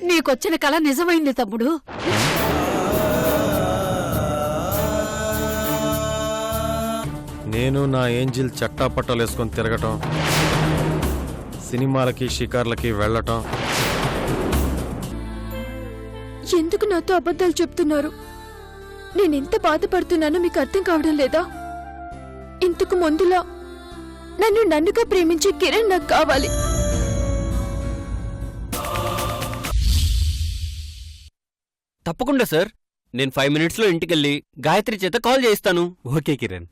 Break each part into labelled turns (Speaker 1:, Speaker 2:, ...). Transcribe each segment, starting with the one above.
Speaker 1: నీకొచ్చిన కళ నిజమైంది తమ్ముడు.
Speaker 2: నేను నా ఏంజిల్ చట్టాపట్టాలు వేసుకొని తిరగటం, సినిమాలకి షికార్లకి వెళ్ళటం.
Speaker 3: ఎందుకు నాతో అబద్ధాలు చెప్తున్నారు? నేనెంత బాధపడుతున్నానో మీకు అర్థం కావడం లేదా? ఇంతకు ముందులా నన్నుగా ప్రేమించే కిరణ్ నాకు కావాలి.
Speaker 4: తప్పకుండా సార్. నేను 5 minutesలో ఇంటికెళ్ళి గాయత్రి చేత కాల్ చేయిస్తాను. ఓకే కిరణ్.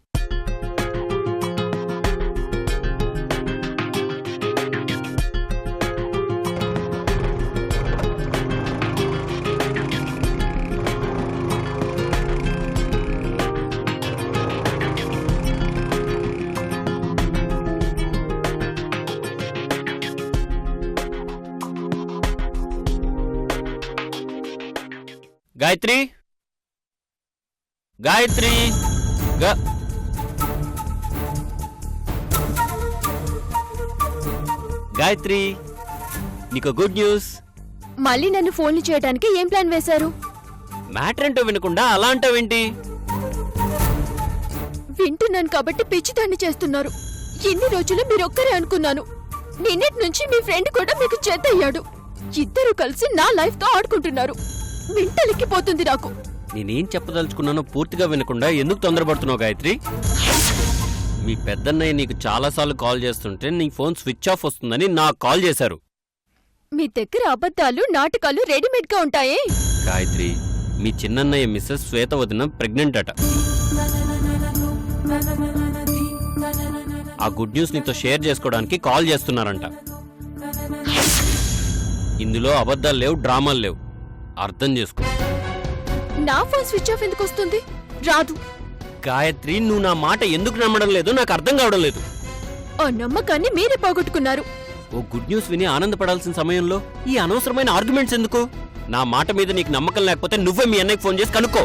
Speaker 4: గాయత్రి, గాయత్రి, గాయత్రి, నీకు గుడ్ న్యూస్.
Speaker 3: మళ్ళీ నన్ను ఫోన్లు చేయడానికి ఏం ప్లాన్ వేశారు?
Speaker 4: మ్యాటర్ ఏంటో వినకుండా అలా అంటావేంటి?
Speaker 3: వింటున్నాను కాబట్టి పిచ్చిదాన్ని చేస్తున్నారు. ఎన్ని రోజులు మీరొక్కరే అనుకున్నాను. నిన్నటి నుంచి మీ ఫ్రెండ్ కూడా మీకు చేతయ్యాడు. ఇద్దరు కలిసి నా లైఫ్ తో ఆడుకుంటున్నారు. వింటలిక్కిపోతుంది నాకు.
Speaker 4: నేనేం చెప్పదలుచుకున్నానో పూర్తిగా వినకుండా ఎందుకు తొందరపడుతున్నావు గాయత్రి? మీ పెద్దన్నయ్య నీకు చాలాసార్లు కాల్ చేస్తుంటే నీ ఫోన్ స్విచ్ ఆఫ్ వస్తుందని నాకు కాల్ చేశారు.
Speaker 3: మీ దగ్గర అబద్ధాలు, నాటకాలు రెడీమేడ్ గా ఉంటాయే.
Speaker 4: గాయత్రి, మీ చిన్నన్నయ్య మిస్సెస్ శ్వేత వదిన ప్రెగ్నెంట్ అట. ఆ గుడ్ న్యూస్ నీతో షేర్ చేసుకోవడానికి కాల్ చేస్తున్నారంట. ఇందులో అబద్ధాలు లేవు, డ్రామాలు లేవు. అర్థం చేసుకో.
Speaker 3: నా ఫోన్ స్విచ్ ఆఫ్ ఎందుకు వస్తుంది? రాదు.
Speaker 4: గాయత్రి, నువ్వు నా మాట ఎందుకు నమ్మడం లేదు నాకు అర్థం కావడం లేదు.
Speaker 3: ఆ నమ్మకాన్ని మీరే పోగొట్టుకున్నారు.
Speaker 4: ఓ గుడ్ న్యూస్ విని ఆనందపడాల్సిన సమయంలో ఈ అనవసరమైన ఆర్గ్యుమెంట్స్ ఎందుకు? నా మాట మీద నీకు నమ్మకం లేకపోతే నువ్వే మీ అన్నయ్యకి ఫోన్ చేసి కనుక్కో.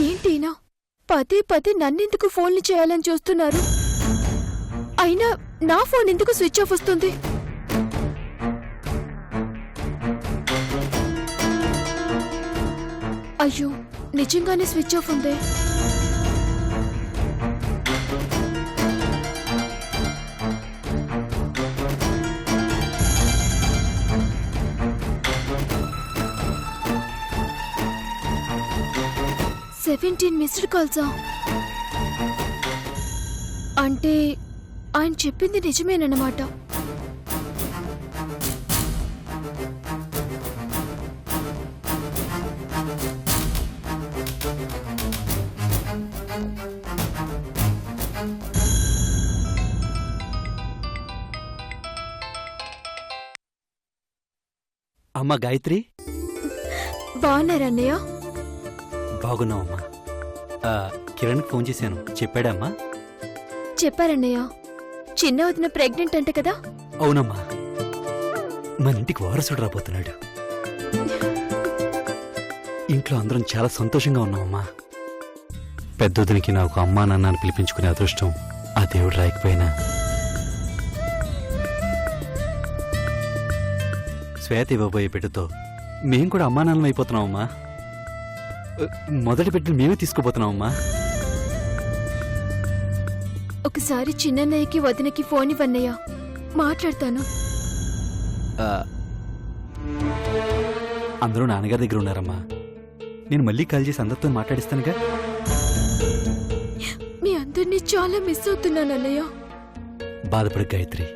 Speaker 3: ఏంటినా పదే పదే నన్నెందుకు ఫోన్లు చేయాలని చూస్తున్నారు? అయినా నా ఫోన్ ఎందుకు స్విచ్ ఆఫ్ వస్తుంది? అయ్యో, నిజంగానే స్విచ్ ఆఫ్ ఉంది. మిస్డ్ కాల్సా? అంటే ఆయన చెప్పింది నిజమేనన్నమాట.
Speaker 5: అమ్మా గాయత్రి,
Speaker 3: బాగున్నారన్నయ్య?
Speaker 5: బాగున్నావమ్మా. కిరణ్కి ఫోన్ చేశాను, చెప్పాడమ్మా?
Speaker 3: చెప్పారన్నయ్య. చిన్న వదిన ప్రెగ్నెంట్ అంట కదా?
Speaker 5: అవునమ్మా, మన ఇంటికి వారసుడు రాబోతున్నాడు. ఇంట్లో అందరం చాలా సంతోషంగా ఉన్నామమ్మా. పెద్దొదినికి నాకు అమ్మా నాన్నని పిలిపించుకునే అదృష్టం ఆ దేవుడు రాయకపోయినా శ్వేత ఇవ్వబోయే బిడ్డతో మేం కూడా అమ్మా నాన్నలు అయిపోతున్నామమ్మా. మొదటి బిడ్డలు మేమే తీసుకుపోతున్నామమ్మా.
Speaker 3: ఒకసారి చిన్నన్నయ్యకి వదినకి ఫోన్ ఇవ్వన్నయ్య, మాట్లాడతాను.
Speaker 5: అందరూ నాన్నగారి దగ్గర ఉన్నారమ్మా. నేను మళ్ళీ కాల్ చేసి అందరితో మాట్లాడిస్తానుగా.
Speaker 3: మీ అందరినీ చాలా మిస్ అవుతున్నాను అన్నయ్య.
Speaker 5: బాధపడ గాయత్రి,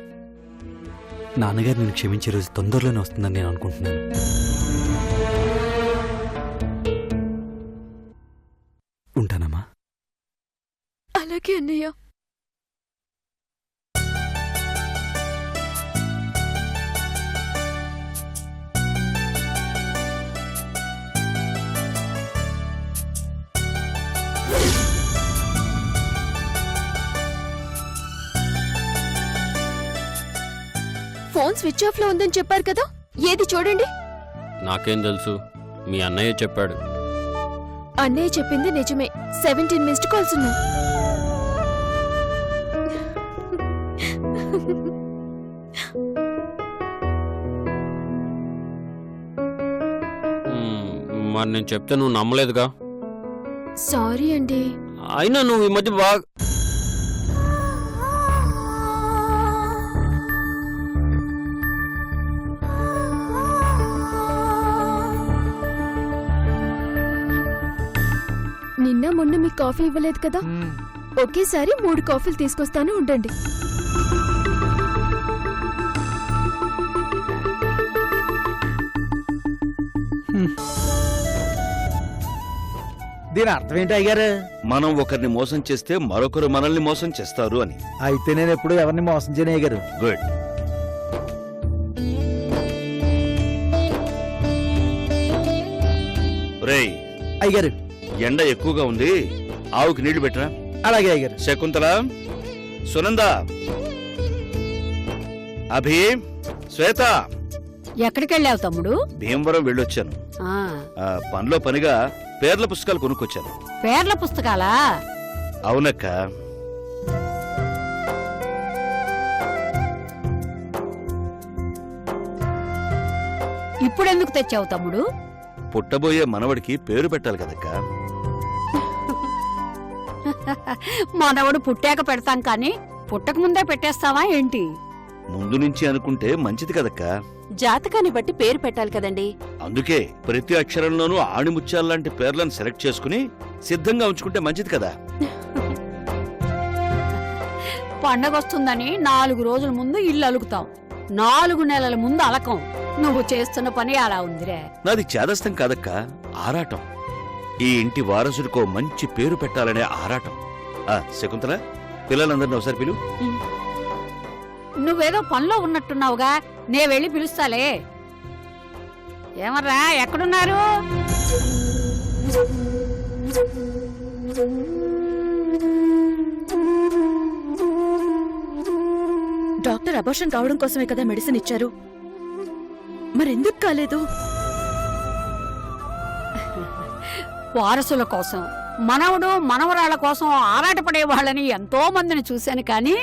Speaker 5: నాన్నగారు నేను క్షమించే రోజు తొందరలోనే వస్తుందని నేను అనుకుంటున్నాను. ఉంటానమ్మా.
Speaker 3: అలాగే అన్నయ్య. ఫోన్ స్విచ్ ఆఫ్ లో ఉందని చెప్పారు కదా, ఏది చూడండి.
Speaker 4: నాకేం తెలుసు, మీ అన్నయ్య చెప్పాడు.
Speaker 3: అన్నయ్య చెప్పింది నిజమే. 17 మిస్డ్ కాల్స్ ఉన్నాయి.
Speaker 4: మరి నేను చెప్తే నువ్వు నమ్మలేదుగా.
Speaker 3: సారీ అండి.
Speaker 4: అయినా నువ్వు ఈ మధ్య బాగా
Speaker 3: నిన్న మొన్న మీకు కాఫీ ఇవ్వలేదు కదా, ఒకేసారి 3 కాఫీలు తీసుకొస్తాను, ఉండండి.
Speaker 6: దీని అర్థం ఏంటి అయ్యారు?
Speaker 7: మనం ఒకరిని మోసం చేస్తే మరొకరు మనల్ని మోసం చేస్తారు అని.
Speaker 6: అయితే నేను ఎప్పుడు ఎవరిని మోసం చేయను అయ్యారు.
Speaker 7: గుడ్. రేయ్,
Speaker 6: అయ్యారు
Speaker 7: ఎండ ఎక్కువగా ఉంది, ఆవుకి నీళ్లు పెట్టరా.
Speaker 6: అలాగే అయ్యారు.
Speaker 7: శకుంతల, సునంద, అభి, శ్వేత,
Speaker 1: ఎక్కడికెళ్ళావు తమ్ముడు?
Speaker 7: భీమవరం వెళ్ళొచ్చాను.
Speaker 1: ఆ,
Speaker 7: పనిలో పనిగా పేర్ల పుస్తకాలు కొనుక్కొచ్చాను.
Speaker 1: పేర్ల పుస్తకాలా?
Speaker 7: అవునక్క.
Speaker 1: ఇప్పుడెందుకు తెచ్చావు తమ్ముడు?
Speaker 7: పుట్టబోయే మనవడికి పేరు పెట్టాలి కదక్క.
Speaker 1: మనవడు పుట్టాక పెడతాం కానీ పుట్టక ముందే పెట్టేస్తావా ఏంటి?
Speaker 7: ముందు నుంచి అనుకుంటే మంచిది కదక్క.
Speaker 3: జాతకాన్ని బట్టి పేరు పెట్టాలి కదండి.
Speaker 7: అందుకే ప్రతి అక్షరంలోనూ ఆణిముత్యాల్లాంటి పేర్లను సెలెక్ట్ చేసుకుని సిద్ధంగా ఉంచుకుంటే మంచిది కదా.
Speaker 1: పండగొస్తుందని 4 రోజుల ముందు ఇల్లు అలుకుతాం, 4 నెలల ముందు అలకం. నువ్వు చేస్తున్న పని అలా ఉందిరే.
Speaker 7: నాది చేదస్తం కాదక్క, ఆరాటం. ఈ ఇంటి వారసుడికో మంచి పేరు పెట్టాలనే ఆరాటం. శకుంతల, పిల్లలందరినీ ఒకసారి పిలు.
Speaker 1: నువ్వేదో పనిలో ఉన్నట్టున్నావుగా, నే వెళ్ళి పిలుస్తాలే. ఏమర్రా, ఎక్కడున్నారు?
Speaker 3: డాక్టర్ అబార్షన్ కావడం కోసమే కదా మెడిసిన్ ఇచ్చారు, మరెందుకు కాలేదు?
Speaker 1: వారసుల కోసం, మనవడు మనవరాళ్ల కోసం ఆరాటపడే వాళ్ళని ఎంతో మందిని చూశాను కానీ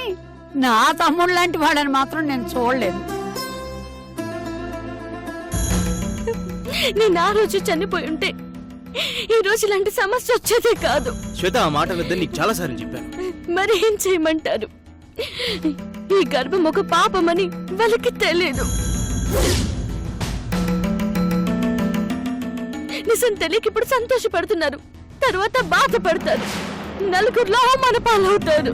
Speaker 1: నా తమ్ముడు లాంటి వాళ్ళని మాత్రం నేను చూడలేదు.
Speaker 3: నేను ఆ రోజు చనిపోయి ఉంటే ఈ రోజు ఇలాంటి సమస్య వచ్చేదే కాదు.
Speaker 6: శ్వేత, ఆ మాట వద్దని నీకు చాలా సార్లు చెప్పాను.
Speaker 3: మరి ఏం చేయమంటారు? ఈ గర్భం ఒక పాపమని వాళ్ళకి తెలియదు. నిజం తెలియక ఇప్పుడు సంతోషపడుతున్నారు, తర్వాత బాధపడతారు, నలుగురిలో అవమాన పాలవుతారు.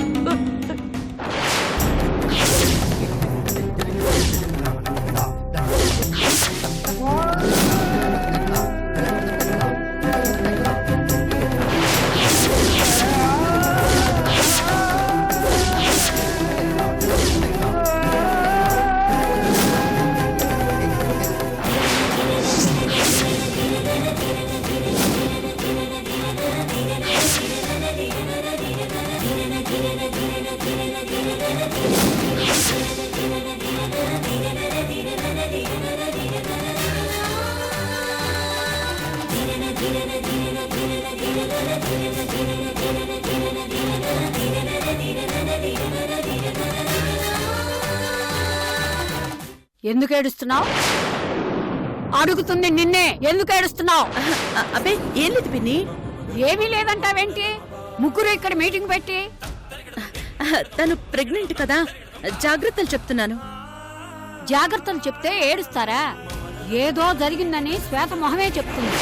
Speaker 1: ఎందుకు ఏడుస్తున్నావు? అడుగుతుంది నిన్నే, ఎందుకు ఏడుస్తున్నావు?
Speaker 3: అబ్బే ఏం లేదు పిన్ని.
Speaker 1: ఏమీ లేదంటావేంటి? ముగ్గురు ఇక్కడ మీటింగ్ పెట్టి.
Speaker 3: తను ప్రెగ్నెంట్ కదా, జాగ్రత్తలు చెప్తున్నాను.
Speaker 1: జాగ్రత్తలు చెప్తే ఏడుస్తారా? ఏదో జరిగిందని శ్వేత మొహమే చెప్తుంది.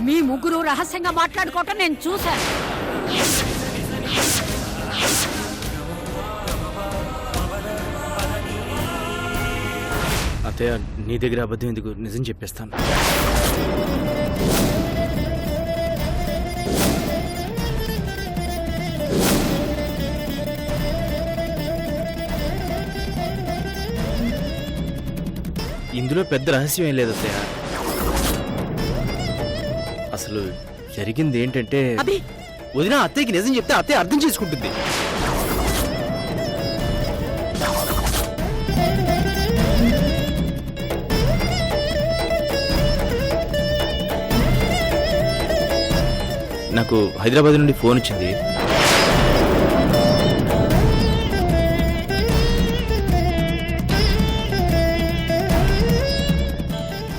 Speaker 1: మీ ముగ్గురు రహస్యంగా మాట్లాడుకోవటం నేను చూశాను.
Speaker 6: అత్తయ్య, నీ దగ్గర అబద్ధం ఎందుకు, నిజం చెప్పేస్తాను. ఇందులో పెద్ద రహస్యం ఏం లేదు అత్తయ్య. అసలు జరిగింది ఏంటంటే, వదిన అత్తయ్యకి నిజం చెప్తే అత్తయ్య అర్థం చేసుకుంటుంది. నాకు హైదరాబాద్ నుండి ఫోన్ వచ్చింది.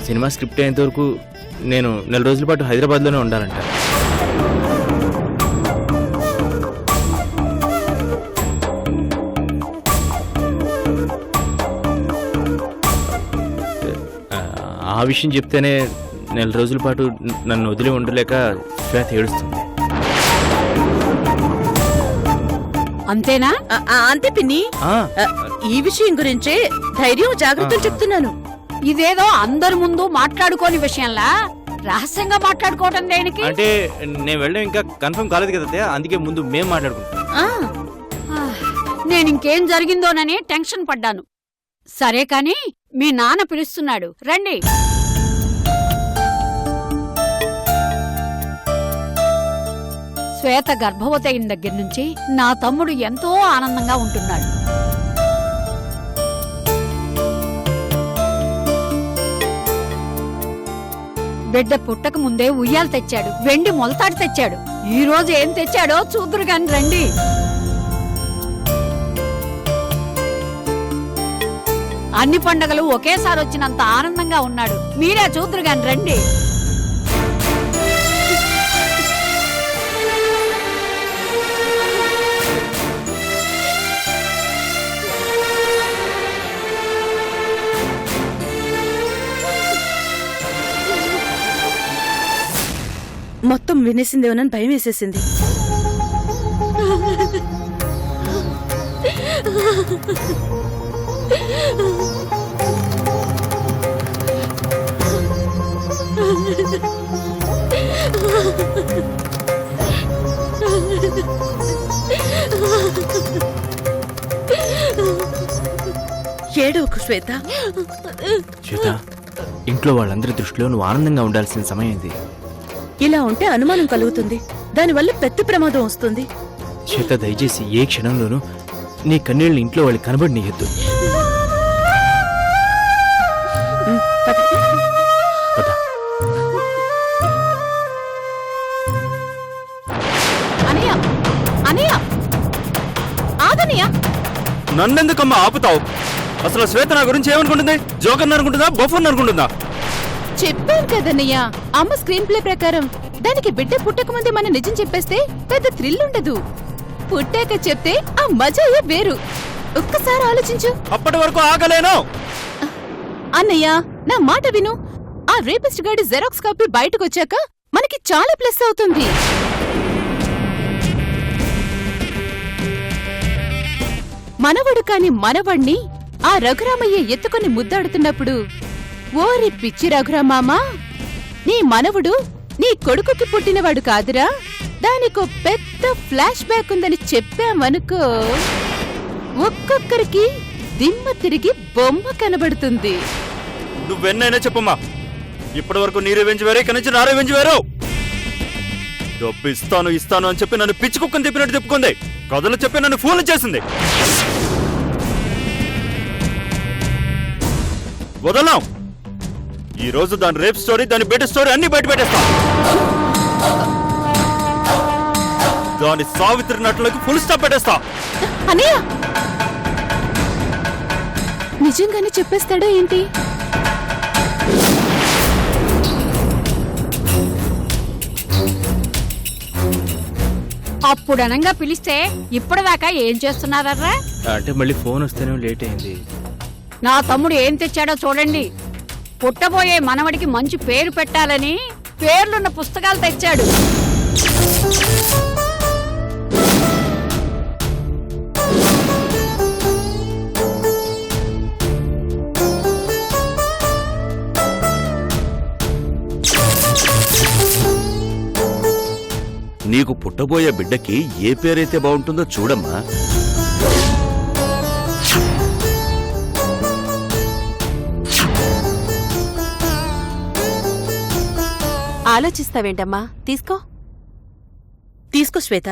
Speaker 6: సినిమా స్క్రిప్ట్ అయ్యేంత వరకు నేను 4 రోజుల పాటు హైదరాబాద్లోనే ఉండాలంట. ఆ విషయం చెప్తేనే 4 రోజుల పాటు నన్ను వదిలి ఉండలేక శ్వేత ఏడుస్తుంది.
Speaker 1: అంతేనా?
Speaker 8: అంతే పిన్ని.
Speaker 6: ఆ,
Speaker 8: ఈ విషయం గురించే ధైర్యం జాగ్రత్తలు చెప్తున్నాను.
Speaker 1: ఇదేదో అందరి ముందు మాట్లాడుకోని విషయంలా రహస్యంగా మాట్లాడుకోవటం దేనికి?
Speaker 6: అంటే నేను వెళ్ళడం ఇంకా కన్ఫర్మ్ కాలేదు కదా అత్తయ్య, అందుకే ముందు మేం మాట్లాడుకుంటాం.
Speaker 8: ఆ,
Speaker 1: నేను ఇంకేం జరిగిందోనని టెన్షన్ పడ్డాను. సరే కాని మీ నాన్న పిలుస్తున్నాడు, రండి. శ్వేత గర్భవతి అయిన దగ్గర నుంచి నా తమ్ముడు ఎంతో ఆనందంగా ఉంటున్నాడు. బిడ్డ పుట్టక ముందే ఉయ్యాలు తెచ్చాడు, వెండి మొలతాడు తెచ్చాడు. ఈ రోజు ఏం తెచ్చాడో చూదురు గాని రండి. అన్ని పండగలు ఒకేసారి వచ్చినంత ఆనందంగా ఉన్నాడు. మీరే చూదురు గాని రండి.
Speaker 8: మొత్తం వినేసిందేమోనని భయం వేసేసింది. ఏడవకు శ్వేత.
Speaker 6: శ్వేత, ఇంట్లో వాళ్ళందరి దృష్టిలో నువ్వు ఆనందంగా ఉండాల్సిన సమయం ఇది.
Speaker 8: ఇలా ఉంటే అనుమానం కలుగుతుంది, దానివల్ల పెద్ద ప్రమాదం వస్తుంది.
Speaker 6: శ్వేత, దయచేసి ఏ క్షణంలోనూ నీ కన్నీళ్ళని ఇంట్లో వాళ్ళకి కనబడినీయద్దు.
Speaker 8: పద.
Speaker 6: పద.
Speaker 3: అనయ్య, అనయ్య, ఆగనయ్య.
Speaker 2: నన్నెందుకమ్మా ఆపుతావు? అసలు శ్వేత నా గురించి ఏమనుకుంటుంది? జోకర్ అనుకుంటుందా, బఫన్ అనుకుంటుందా?
Speaker 3: చెప్పాను కదన్నయ్య, అమ్మ స్క్రీన్ ప్లే ప్రకారం దానికి బిడ్డ పుట్టక ముందే మనం నిజం చెప్పేస్తే పెద్ద థ్రిల్ ఉండదు. పుట్టాక చెప్తే ఆ మజాయే వేరు. ఒక్కసారి ఆలోచించు.
Speaker 2: అప్పటి వరకు ఆగలేను.
Speaker 3: అన్నయ్య, నా మాట విను. ఆ రేపిస్ట్ గాడి జెరాక్స్ కాపీ బయటకు వచ్చాక మనకి చాలా ప్లస్ అవుతుంది. మనవడు కాని మనవణ్ణి ఆ రఘురామయ్య ఎత్తుకొని ముద్దాడుతున్నప్పుడు, ఓరి పిచ్చి రఘురామామా, నీ మనవుడు నీ కొడుకుకి పుట్టినవాడు కాదురా, దానికో పెద్ద ఫ్లాష్ బ్యాక్ ఉందని చెప్పామనుకో, ఒక్కొక్కరికి దిమ్మ తిరిగి బొమ్మ కనబడుతుంది.
Speaker 2: నువ్వెన్నైనా చెప్పమ్మా, ఇప్పటి వరకు నీ రివెంజ్ వేరే, ఇక నుంచి నా రివెంజ్ వేరు. డబ్బు ఇస్తాను ఇస్తాను అని చెప్పి నన్ను పిచ్చి కుక్కని తిప్పినట్టు చెప్పుకుంది. కథలు చెప్పి నన్ను ఫోన్లు చేసింది. వదలం. ఈ రోజు దాని రేప్ స్టోరీ, దాని బెడ్ స్టోరీ అన్ని బయట పెట్టేస్తా. దాని సావిత్రి నటులకు ఫుల్ స్టాప్ పెట్టేస్తా.
Speaker 3: అనయ్య, నిజంగానే చెప్పేస్తాడా ఏంటి?
Speaker 1: అప్పుడనంగా పిలిస్తే ఇప్పటిదాకా ఏం చేస్తున్నారర్రా?
Speaker 6: అంటే మళ్ళీ ఫోన్ వస్తేనే లేట్ అయింది.
Speaker 1: నా తమ్ముడు ఏం తెచ్చాడో చూడండి. పుట్టబోయే మనవడికి మంచి పేరు పెట్టాలని పేర్లున్న పుస్తకాలు తెచ్చాడు.
Speaker 7: నీకు పుట్టబోయే బిడ్డకి ఏ పేరైతే బాగుంటుందో చూడమ్మా.
Speaker 3: ఆలోచిస్తావేంటమ్మా? తీసుకో.
Speaker 8: తీసుకో శ్వేత.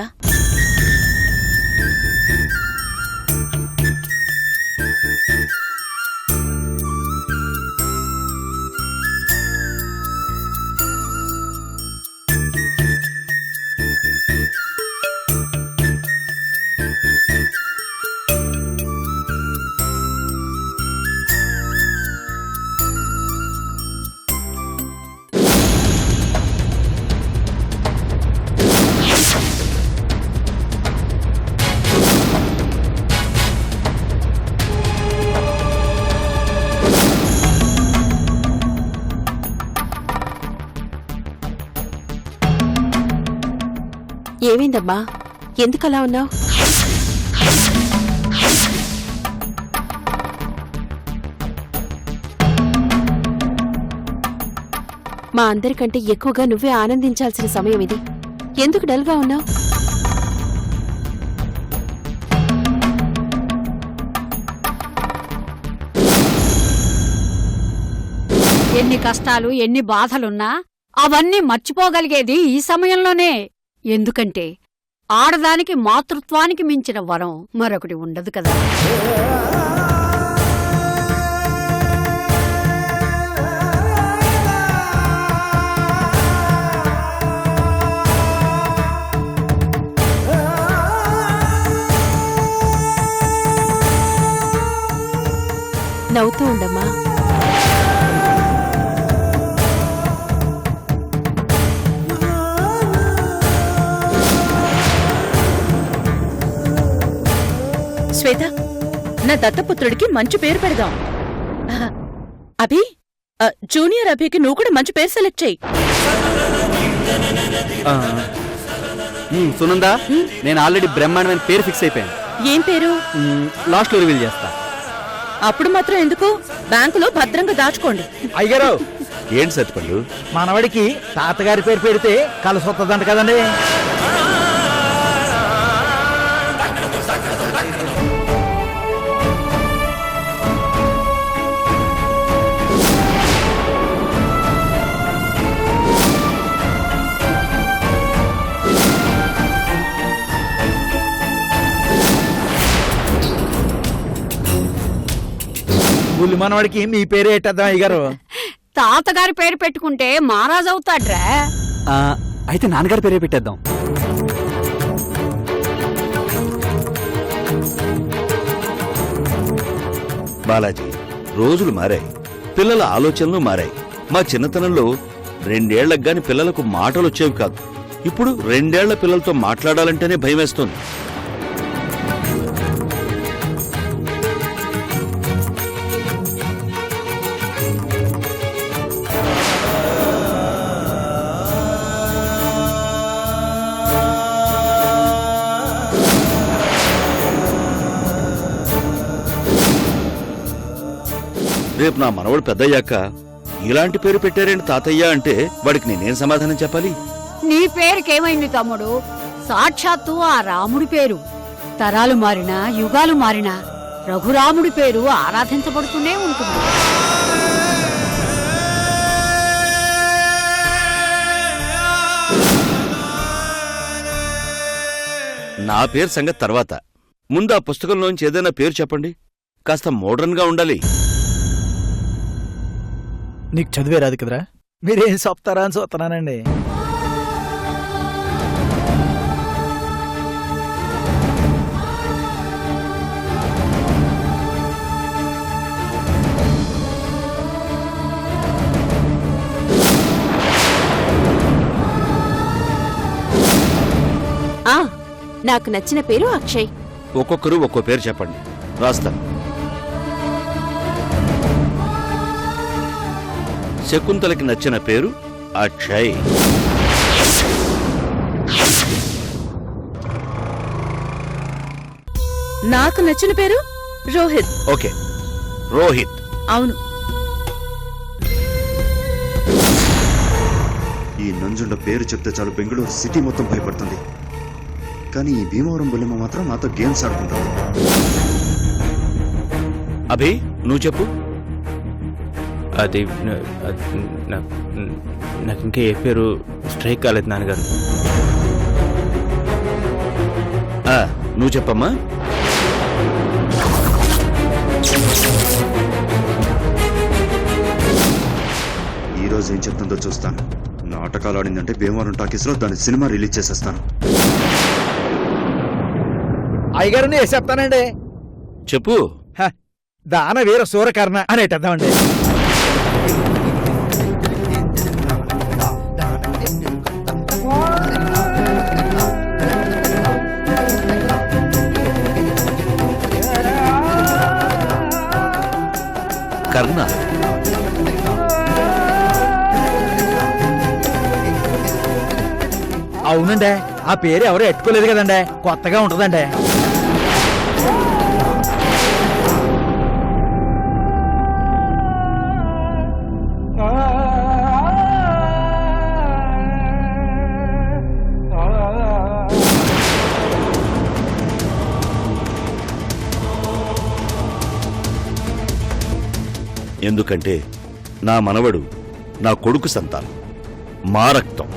Speaker 3: ఏమైందమ్మా? ఎందుకలా ఉన్నావు? మా అందరికంటే ఎక్కువగా నువ్వే ఆనందించాల్సిన సమయం ఇది. ఎందుకు డల్గా ఉన్నావు?
Speaker 1: ఎన్ని కష్టాలు ఎన్ని బాధలున్నా అవన్నీ మర్చిపోగలిగేది ఈ సమయంలోనే. ఎందుకంటే ఆడదానికి మాతృత్వానికి మించిన వరం మరొకటి ఉండదు కదా.
Speaker 3: నవ్వుతూ ఉండమ్మా.
Speaker 8: శ్వేత, నా దత్తపుత్రుడికి మంచి పేరు పెడదాం. ఆహా, అభి, జూనియర్ అభికి నువ్వు కూడా మంచి పేరు సెలెక్ట్ చెయ్యి.
Speaker 5: సునందా, నేను ఆల్రెడీ బ్రహ్మాండమైన పేరు ఫిక్స్ అయిపోయాను.
Speaker 8: ఏం పేరు?
Speaker 5: లాస్ట్ లో రివీల్ చేస్తా.
Speaker 8: అప్పుడు మాత్రం ఎందుకు? బ్యాంకులో భద్రంగా దాచుకోండి.
Speaker 9: అయ్యగారు,
Speaker 7: ఏంటి సత్పల్లు?
Speaker 9: మనవడికి తాతగారి పేరు పెడితే కలిసి వస్తుందంట కదండి. బుల్లి మనవాడికి మీ పేరు ఏంటద్దాం అయ్యగారు?
Speaker 1: తాతగారి పేరు పెట్టుకుంటే మహారాజవుతాడ్రా.
Speaker 5: అయితే నాన్నగారి పేరే పెట్టేద్దాం.
Speaker 7: బాలాజీ, రోజులు మారాయి, పిల్లల ఆలోచనలు మారాయి. మా చిన్నతనంలో 2 ఏళ్లకు గాని పిల్లలకు మాటలు వచ్చేవి కాదు. ఇప్పుడు 2 ఏళ్ల పిల్లలతో మాట్లాడాలంటేనే భయమేస్తోంది. రేపు నా మనవడు పెద్దయ్యాక ఇలాంటి పేరు పెట్టారేంటి తాతయ్య అంటే వాడికి నేనేం సమాధానం చెప్పాలి?
Speaker 1: నీ పేరుకేమైంది తమ్ముడు? సాక్షాత్తు ఆ రాముడి పేరు. తరాలు మారినా యుగాలు మారినా రఘురాముడి పేరు ఆరాధించబడుతూనే ఉంటుంది.
Speaker 7: నా పేరు సంగతి తర్వాత, ముందు ఆ పుస్తకంలోంచి ఏదైనా పేరు చెప్పండి. కాస్త మోడర్న్ గా ఉండాలి.
Speaker 9: నీకు చదివే రాదు కదరా, మీరేం చెప్తారా అని చూస్తున్నానండి.
Speaker 3: నాకు నచ్చిన పేరు అక్షయ్.
Speaker 7: ఒక్కొక్కరు ఒక్కో పేరు చెప్పండి, రాస్తాను. శకుంతలకి నచ్చిన పేరు అక్షయ్.
Speaker 8: నాకు నచ్చిన పేరు రోహిత్.
Speaker 7: ఓకే, రోహిత్.
Speaker 8: అవును.
Speaker 10: ఈ నంజుండ పేరు చెప్తే చాలు బెంగళూరు సిటీ మొత్తం భయపడుతుంది. కానీ ఈ భీమవరం బుల్లెమ్మ మాత్రం నాతో గేమ్స్ ఆడుకుంటుంది.
Speaker 7: అభి, నువ్వు చెప్పు.
Speaker 6: అది నాకు ఇంకా ఏ పేరు స్ట్రైక్ కాలేదు నాన్నగారు.
Speaker 7: నువ్వు చెప్పమ్మా.
Speaker 10: ఈ రోజు ఏం చెప్తుందో చూస్తాను. నాటకాలు ఆడిందంటే భీమవరం టాకీస్ లో దాని సినిమా రిలీజ్ చేసేస్తాను.
Speaker 9: అయ్యగారిని చెప్తానండి.
Speaker 7: చెప్పు.
Speaker 9: దాన వీర సూరకర్ణ అనేటద్దామండి.
Speaker 7: కర్ణ.
Speaker 9: అవునండి, ఆ పేరు ఎవరు ఎట్టుకోలేదు కదండి, కొత్తగా ఉంటదండి.
Speaker 7: ఎందుకంటే నా మనవడు నా కొడుకు సంతానం, మా రక్తం.